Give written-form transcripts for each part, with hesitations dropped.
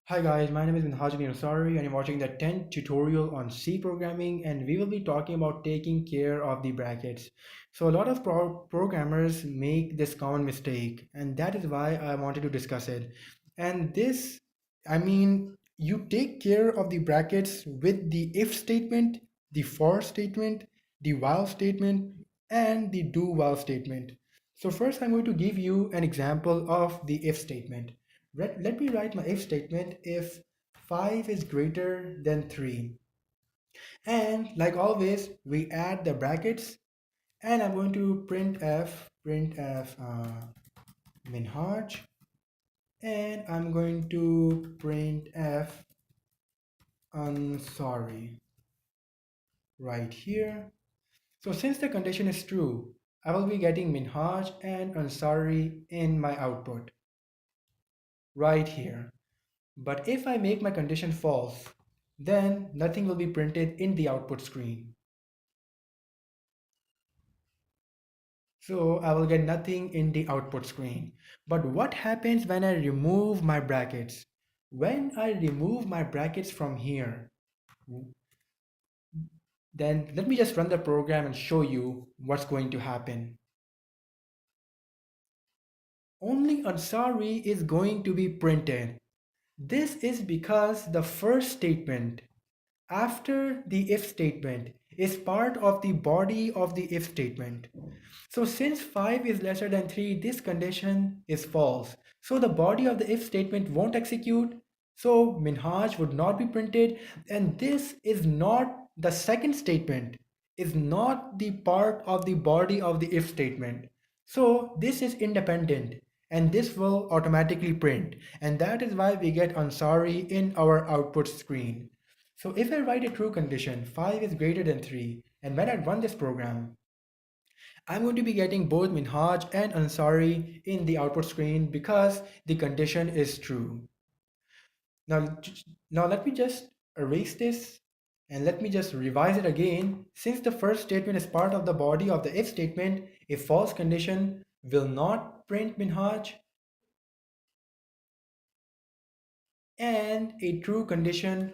Hi guys, my name is Minhaj Ansari and you're watching the 10th tutorial on C programming, and we will be talking about taking care of the brackets. So a lot of programmers make this common mistake, and that is why I wanted to discuss it. And this, you take care of the brackets with the if statement, the for statement, the while statement, and the do while statement. So first I'm going to give you an example of the if statement. Let me write my if statement if 5 is greater than 3. And like always, we add the brackets, and I'm going to printf minhaj, and I'm going to printf sorry right here. So since the condition is true, I will be getting minhaj and ansari in my output right here. But if I make my condition false, then nothing will be printed in the output screen. So I will get nothing in the output screen. But what happens when I remove my brackets? When I remove my brackets from here, then let me just run the program and show you what's going to happen. Only Ansari is going to be printed. This is because the first statement after the if statement is part of the body of the if statement. So since 5 is lesser than 3, this condition is false. So the body of the if statement won't execute. So minhaj would not be printed, and this is not the second statement, is not the part of the body of the if statement. So this is independent, and this will automatically print, and that is why we get Ansari in our output screen. So if I write a true condition, 5 is greater than 3, and when I run this program, I'm going to be getting both Minhaj and Ansari in the output screen because the condition is true. Now, now let me just erase this and let me just revise it again. Since the first statement is part of the body of the if statement, a false condition will not print Minhaj, and a true condition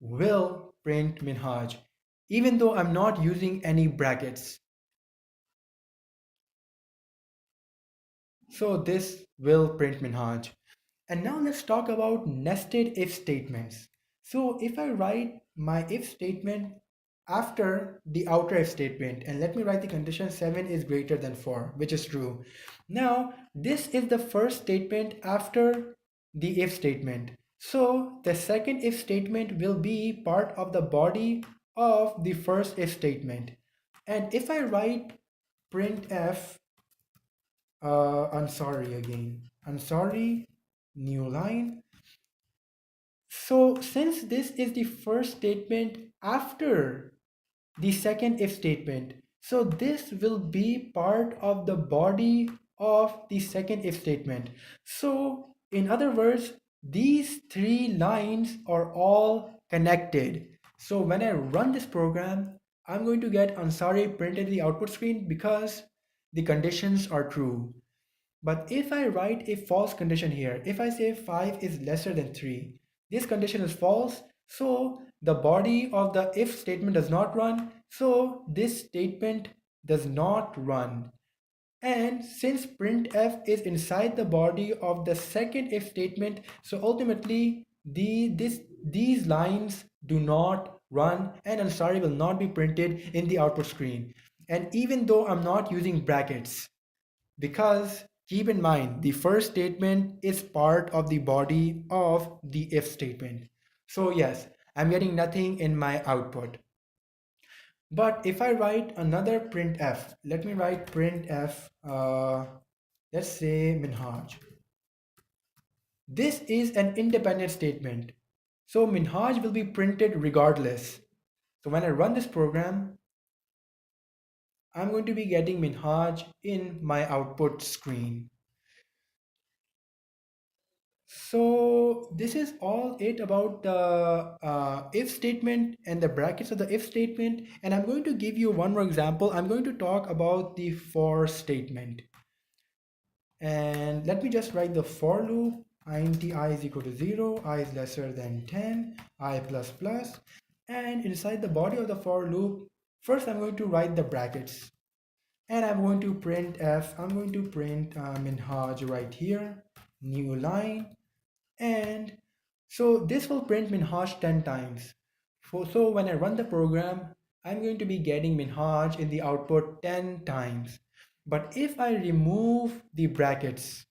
will print Minhaj, even though I'm not using any brackets. So this will print Minhaj. And now let's talk about nested if statements. So if I write my if statement after the outer if statement, and let me write the condition 7 is greater than 4, which is true. Now this is the first statement after the if statement. So the second if statement will be part of the body of the first if statement. And if I write printf I'm sorry again. I'm sorry, new line. So since this is the first statement after the second if statement, so this will be part of the body of the second if statement. So in other words, these three lines are all connected. So when I run this program, I'm going to get Ansari printed in the output screen because the conditions are true. But if I write a false condition here, if I say 5 is lesser than 3, this condition is false, so the body of the if statement does not run, so this statement does not run. And since printf is inside the body of the second if statement, so ultimately these lines do not run, and Ansari will not be printed in the output screen. And even though I'm not using brackets, because keep in mind, the first statement is part of the body of the if statement. So yes, I'm getting nothing in my output. But if I write another printf, let me write printf, let's say minhaj. This is an independent statement. So minhaj will be printed regardless. So when I run this program, I'm going to be getting minhaj in my output screen. So this is all it about the if statement and the brackets of the if statement. And I'm going to give you one more example. I'm going to talk about the for statement. And let me just write the for loop. int I is equal to 0, I is lesser than 10, I plus plus. And inside the body of the for loop, first I'm going to write the brackets. And I'm going to print f, I'm going to print minhaj right here, new line. And so this will print minhaj 10 times. So when I run the program, I'm going to be getting minhaj in the output 10 times. But if I remove the brackets,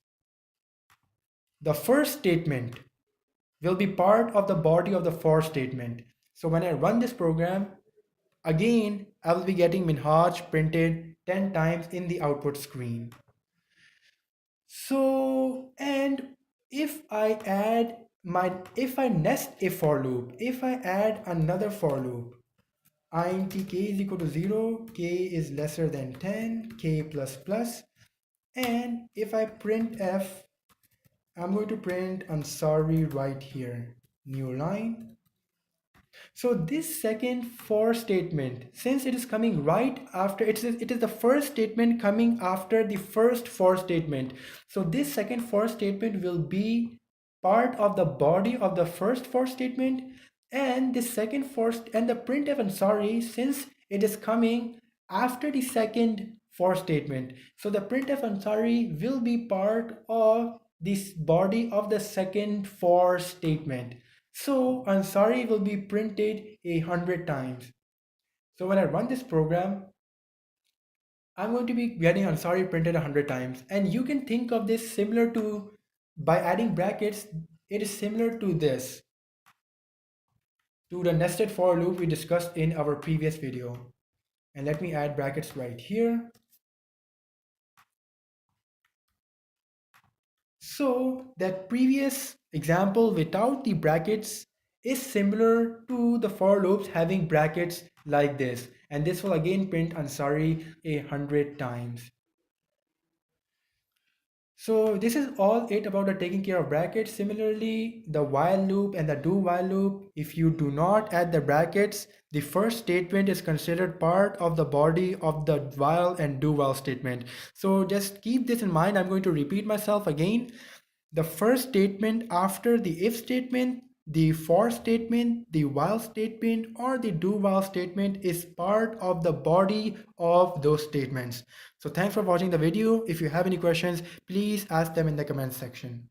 the first statement will be part of the body of the for statement. So when I run this program, again, I will be getting minhaj printed 10 times in the output screen. So, and if I nest a for loop, if I add another for loop, int k is equal to 0, k is lesser than 10, k plus plus, and if I print f, I'm going to print I'm sorry right here, new line. So this second for statement, since it is coming right after, it is the first statement coming after the first for statement. So this second for statement will be part of the body of the first for statement, and the second for and the printf and sorry, since it is coming after the second for statement. So the printf and sorry will be part of this body of the second for statement. So Ansari will be printed 100 times. So when I run this program, I'm going to be getting Ansari printed 100 times. And you can think of this similar to, by adding brackets, it is similar to this, to the nested for loop we discussed in our previous video. And let me add brackets right here. So that previous example without the brackets is similar to the for loops having brackets like this. And this will again print Ansari 100 times. So this is all it about the taking care of brackets. Similarly, the while loop and the do while loop, if you do not add the brackets, the first statement is considered part of the body of the while and do while statement. So just keep this in mind. I'm going to repeat myself again. The first statement after the if statement, the for statement, the while statement, or the do while statement is part of the body of those statements. So thanks for watching the video. If you have any questions, please ask them in the comment section.